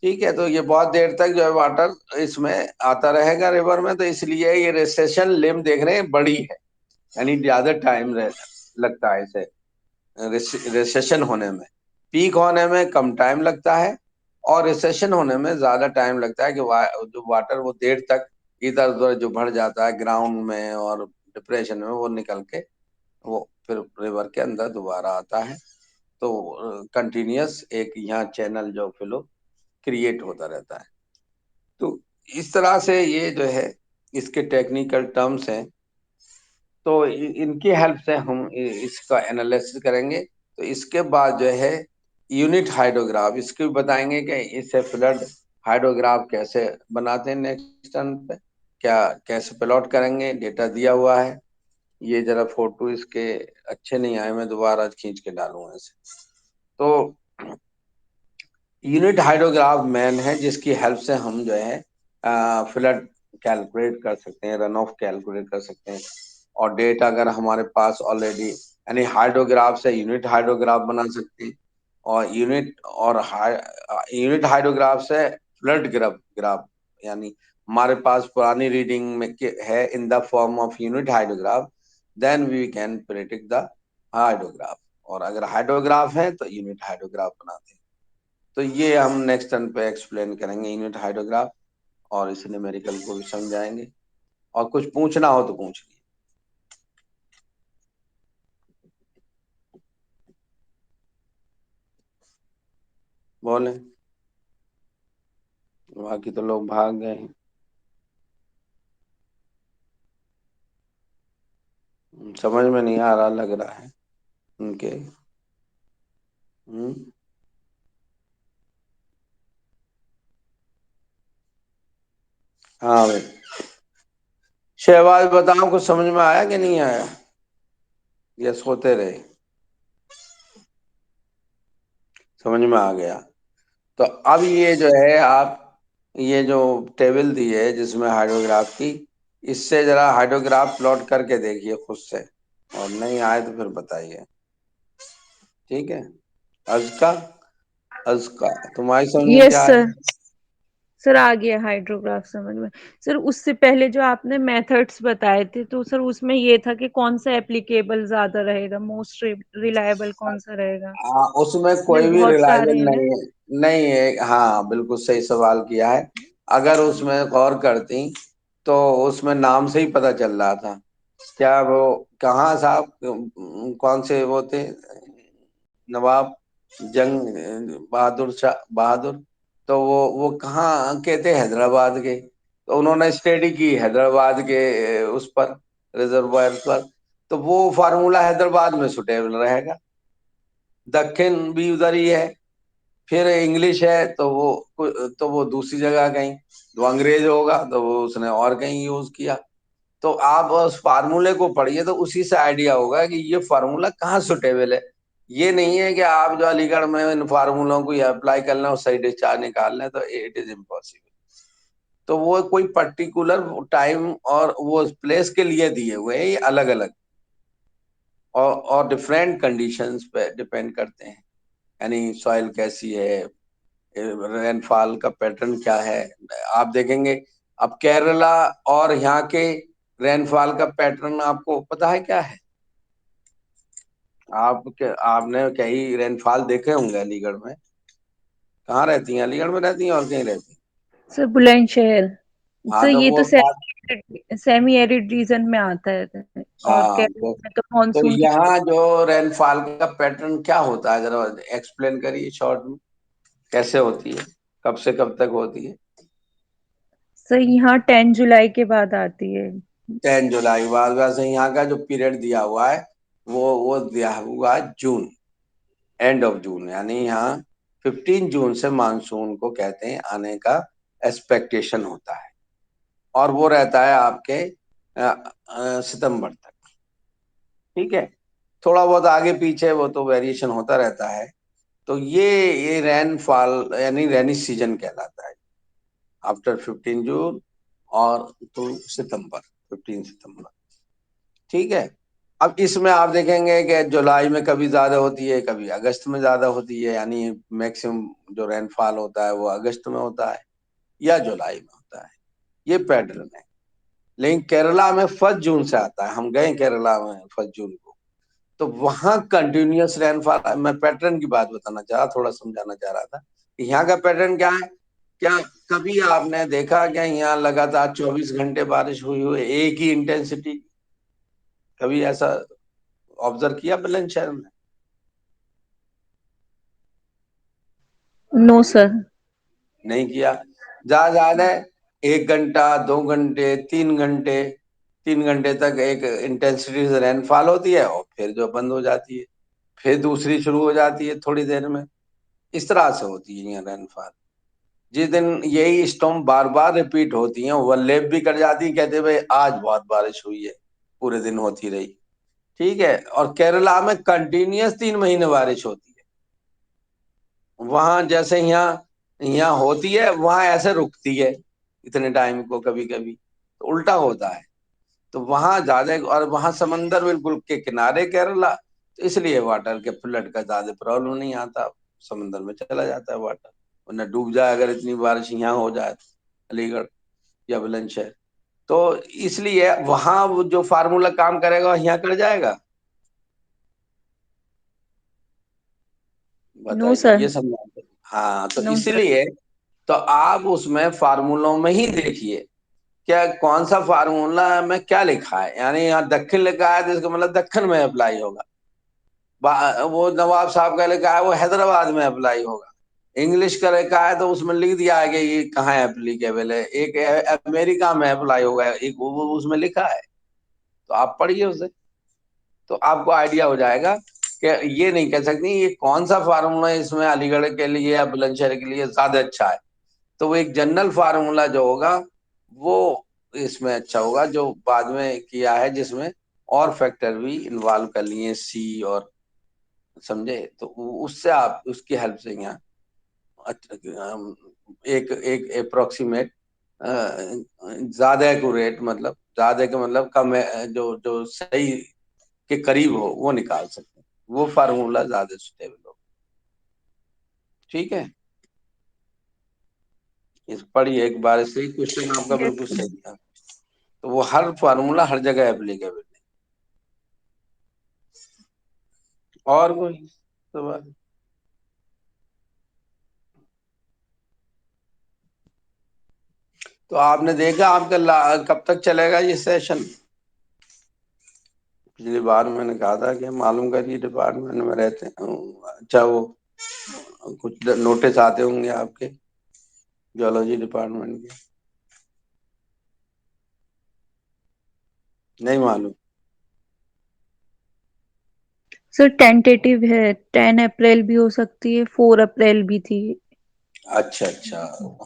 Speaker 1: ठीक है, तो ये बहुत देर तक जो है वाटर इसमें आता रहेगा रिवर में, तो इसलिए ये रिसेशन लिम देख रहे हैं बड़ी है, यानी ज्यादा टाइम लगता है इसे रिसेशन होने में। पीक होने में कम टाइम लगता है, और रिसेशन होने में ज्यादा टाइम लगता है कि जो वाटर वो देर तक इधर उधर जो भर जाता है ग्राउंड में और डिप्रेशन में, वो निकल के वो फिर रिवर के अंदर दोबारा आता है। तो कंटिन्यूअस एक यहाँ चैनल जो फ्लो क्रिएट होता रहता है। तो इस तरह से ये जो है इसके टेक्निकल टर्म्स हैं। तो इनकी हेल्प से हम इसका एनालिसिस करेंगे। तो इसके बाद जो है यूनिट हाइड्रोग्राफ, इसको भी बताएंगे कि इसे फ्लड हाइड्रोग्राफ कैसे बनाते हैं नेक्स्ट टर्न पे, क्या कैसे प्लॉट करेंगे, डेटा दिया हुआ है। ये जरा फोटो इसके अच्छे नहीं आए, मैं दोबारा खींच के डालूंगा इसे। तो यूनिट हाइड्रोग्राफ मैन है जिसकी हेल्प से हम जो है फ्लड कैलकुलेट कर सकते हैं, रन ऑफ कैलकुलेट कर सकते हैं। और डेटा अगर हमारे पास ऑलरेडी, यानी हाइड्रोग्राफ से यूनिट हाइड्रोग्राफ बना सकते हैं, और यूनिट हाइड्रोग्राफ से फ्लड ग्राफ ग्राफ, यानी हमारे पास पुरानी रीडिंग में है in the form of unit hydrograph, then we can predict the hydrograph. और अगर हाइड्रोग्राफ है तो यूनिट हाइड्रोग्राफ बनाते हैं। तो ये हम नेक्स्ट टर्न पे एक्सप्लेन करेंगे यूनिट हाइड्रोग्राफ, और इस न्यूमेरिकल को भी समझाएंगे, और कुछ पूछना हो तो पूछ लीजिए। बोले, बाकी तो लोग भाग गए हैं। समझ में नहीं आ रहा लग रहा है उनके। हम्म। हाँ भाई, शहबाज बताओ, कुछ समझ में आया कि नहीं आया, या सोते रहे? समझ में आ गया। तो अब ये जो है, आप ये जो टेबल दी है जिसमें हाइड्रोग्राफ की, इससे जरा हाइड्रोग्राफ प्लॉट करके देखिए खुद से, और नहीं आए तो फिर बताइए। ठीक है। अजका, अजका, तुम्हारी समझ में
Speaker 4: यस
Speaker 1: क्या
Speaker 4: सर।
Speaker 1: आया?
Speaker 4: सर आ गया हाइड्रोग्राफ समझ में। सर उससे पहले जो आपने मेथड्स बताए थे, तो सर उसमें ये था कि कौन सा एप्लीकेबल ज्यादा रहेगा, मोस्ट रिलायबल कौन सा रहेगा।
Speaker 1: हाँ, उसमें
Speaker 4: इसमें
Speaker 1: कोई भी
Speaker 4: बहुत सारे
Speaker 1: रिलायबल
Speaker 4: हैं ना।
Speaker 1: नहीं है, नहीं है। हाँ, बिल्कुल सही सवाल किया है। अगर उसमें गौर करती तो उसमें नाम से ही पता चल रहा था। क्या वो, कहाँ साहब, कौन से वो थे, नवाब जंग बहादुर शाह बहादुर, तो वो कहाँ के थे, हैदराबाद के। तो उन्होंने स्टडी की हैदराबाद के उस पर, रिजर्वायर पर। तो वो फार्मूला हैदराबाद में सुटेबल रहेगा। दक्षिण भी उधर ही है, फिर इंग्लिश है तो वो दूसरी जगह कहीं, तो अंग्रेज होगा तो वो उसने और कहीं यूज किया। तो आप उस फार्मूले को पढ़िए तो उसी से आइडिया होगा कि ये फार्मूला कहाँ सुटेबल है। ये नहीं है कि आप जो अलीगढ़ में इन फार्मूलों को अप्लाई कर लें और सही डिस्चार्ज निकाल लें, तो इट इज इम्पॉसिबल। तो वो कोई पर्टिकुलर टाइम और वो प्लेस के लिए दिए हुए हैं, ये अलग अलग और डिफरेंट कंडीशंस पे डिपेंड करते हैं। यानी सॉइल कैसी है, रेनफॉल का पैटर्न क्या है। आप देखेंगे, अब केरला और यहाँ के रेनफॉल का पैटर्न आपको पता है क्या है? आपने कहीं रेनफॉल देखे होंगे अलीगढ़ में। कहाँ रहती हैं, अलीगढ़ में रहती हैं और कहीं रहती हैं?
Speaker 4: सर बुलंदशहर।
Speaker 1: हाँ,
Speaker 4: सर
Speaker 1: तो
Speaker 4: ये तो
Speaker 1: वो बात।
Speaker 4: सेमी एरिड रीजन में आता है। और
Speaker 1: हाँ,
Speaker 4: केरला में तो मानसून की।
Speaker 1: यहाँ जो रेनफॉल का पैटर्न क्या होता है, जरा एक्सप्लेन करिए शॉर्ट में, कैसे होती है, कब से कब तक होती है?
Speaker 4: सर यहाँ 10 जुलाई के बाद आती है।
Speaker 1: 10 जुलाई बाद, वैसे यहाँ का जो पीरियड दिया हुआ है वो दिया हुआ है जून, एंड ऑफ जून। यानी यहाँ 15 जून से मानसून को कहते हैं आने का एक्सपेक्टेशन होता है, और वो रहता है आपके सितंबर तक। ठीक है। थोड़ा बहुत आगे पीछे वो तो वेरिएशन होता रहता है। तो ये रेनफॉल यानी रेनी सीजन कहलाता है, आफ्टर 15 जून और टू सितंबर, 15 सितंबर। ठीक है। अब इसमें आप देखेंगे कि जुलाई में कभी ज्यादा होती है, कभी अगस्त में ज्यादा होती है। यानी मैक्सिमम जो रेनफॉल होता है वो अगस्त में होता है या जुलाई में होता है। ये पैटर्न है। लेकिन केरला में 1 जून से आता है। हम गए केरला में 1 जून को, तो वहां कंटिन्यूअस रेनफॉल। मैं पैटर्न की बात बताना चाह रहा, थोड़ा समझाना चाह रहा था कि यहाँ का पैटर्न क्या है। क्या कभी आपने देखा क्या यहाँ लगातार 24 घंटे बारिश हुई हुई एक ही इंटेंसिटी? कभी ऐसा ऑब्जर्व किया बुलंदशहर में?
Speaker 4: No sir.
Speaker 1: नहीं किया। ज्यादा है 1 घंटा, 2 घंटे, 3 घंटे, 3 घंटे तक एक इंटेंसिटी से रेनफॉल होती है और फिर जो बंद हो जाती है, फिर दूसरी शुरू हो जाती है थोड़ी देर में। इस तरह से होती है यहाँ रेनफॉल। जिस दिन यही स्टॉर्म बार बार रिपीट होती है, ओवरलैप भी कर जाती है, कहते हैं भाई आज बहुत बारिश हुई है, पूरे दिन होती रही। ठीक है। और केरला में कंटिन्यूअस 3 महीने बारिश होती है। वहां जैसे यहाँ यहाँ होती है, वहां ऐसे रुकती है इतने टाइम को, कभी कभी तो उल्टा होता है। तो वहां ज्यादा, और वहां समंदर बिल्कुल के किनारे केरला, तो इसलिए वाटर के फ्लड का ज्यादा प्रॉब्लम नहीं आता। समंदर में चला जाता है वाटर, वरना डूब जाए अगर इतनी बारिश यहाँ हो जाए तो, अलीगढ़ या बुलंदशहर। तो इसलिए वहां वो जो फार्मूला काम करेगा यहाँ कर जाएगा।
Speaker 4: नो
Speaker 1: बताइए,
Speaker 4: सर।
Speaker 1: ये समझा। हाँ, तो
Speaker 4: नो सर।
Speaker 1: इसलिए तो आप उसमें फार्मूलों में ही देखिए क्या कौन सा फार्मूला में क्या लिखा है, यानी यहाँ दक्षिण लिखा है तो इसका मतलब दक्षिण में अप्लाई होगा। वो नवाब साहब का लिखा है वो हैदराबाद में अप्लाई होगा। इंग्लिश का लिखा है तो उसमें लिख दिया है कि ये कहाँ एप्लीकेबल है, एक अमेरिका में अप्लाई होगा, एक वो उसमें लिखा है। तो आप पढ़िए उसे, तो आपको आइडिया हो जाएगा कि ये नहीं कह सकती ये कौन सा फार्मूला इसमें अलीगढ़ के लिए या बुलंदशहर के लिए ज्यादा अच्छा है। तो वो एक जनरल फार्मूला जो होगा वो इसमें अच्छा होगा, जो बाद में किया है जिसमें और फैक्टर भी इन्वॉल्व कर लिए सी और, समझे, तो उससे आप उसकी हेल्प से यहाँ एक एक अप्रोक्सीमेट, ज्यादा एक्यूरेट, मतलब ज्यादा का मतलब कम जो जो सही के करीब हो वो निकाल सकते हैं, वो फार्मूला ज्यादा सुटेबल हो। ठीक है, इस पढ़िए एक बार, सही क्वेश्चन आपका
Speaker 4: यस
Speaker 1: बिल्कुल
Speaker 4: सर।
Speaker 1: सही था। तो वो हर फार्मूला हर जगह एप्लीकेबल है। और कोई सवाल? तो आपने देखा आपका कब तक चलेगा ये सेशन? पिछली बार मैंने कहा था कि मालूम करिए डिपार्टमेंट में रहते हैं, अच्छा वो कुछ नोटिस आते होंगे आपके जियोलॉजी डिपार्टमेंट के, नहीं मालूम?
Speaker 4: सर टेंटेटिव है, 10 अप्रैल भी हो सकती है, 4 अप्रैल भी थी।
Speaker 1: अच्छा अच्छा,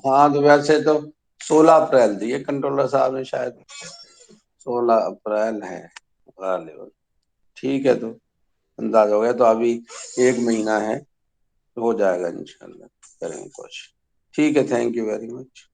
Speaker 1: हाँ तो वैसे तो 16 अप्रैल थी ये कंट्रोलर साहब ने शायद, 16 अप्रैल है लेवल। ठीक है, तो अंदाजा हो गया, तो अभी 1 महीना है, हो जाएगा इंशाल्लाह, करेंगे कुछ। ठीक है, थैंक यू वेरी मच।